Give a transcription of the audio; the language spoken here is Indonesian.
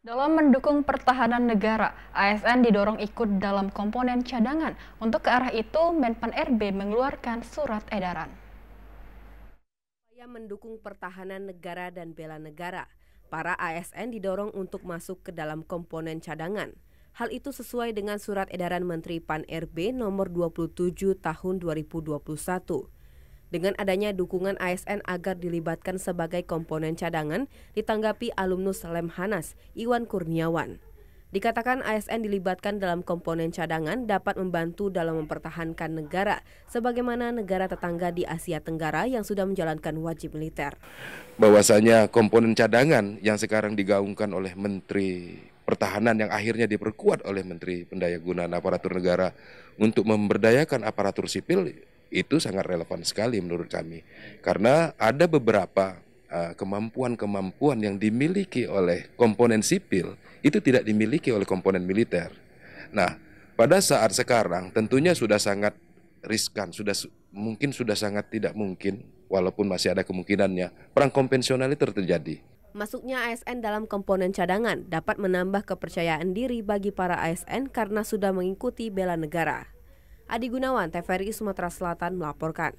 Dalam mendukung pertahanan negara, ASN didorong ikut dalam komponen cadangan. Untuk ke arah itu, Menpan RB mengeluarkan surat edaran. Upaya mendukung pertahanan negara dan bela negara, para ASN didorong untuk masuk ke dalam komponen cadangan. Hal itu sesuai dengan surat edaran Menteri PAN RB nomor 27 tahun 2021. Dengan adanya dukungan ASN agar dilibatkan sebagai komponen cadangan, ditanggapi alumnus Lemhanas, Iwan Kurniawan. Dikatakan ASN dilibatkan dalam komponen cadangan dapat membantu dalam mempertahankan negara, sebagaimana negara tetangga di Asia Tenggara yang sudah menjalankan wajib militer. Bahwasanya komponen cadangan yang sekarang digaungkan oleh Menteri Pertahanan yang akhirnya diperkuat oleh Menteri Pendayagunaan Aparatur Negara untuk memberdayakan aparatur sipil, itu sangat relevan sekali menurut kami. Karena ada beberapa kemampuan-kemampuan yang dimiliki oleh komponen sipil itu tidak dimiliki oleh komponen militer. Nah, pada saat sekarang tentunya sudah sangat riskan, mungkin sudah sangat tidak mungkin, walaupun masih ada kemungkinannya, perang konvensional itu terjadi. Masuknya ASN dalam komponen cadangan dapat menambah kepercayaan diri bagi para ASN karena sudah mengikuti bela negara. Adi Gunawan, TVRI Sumatera Selatan melaporkan.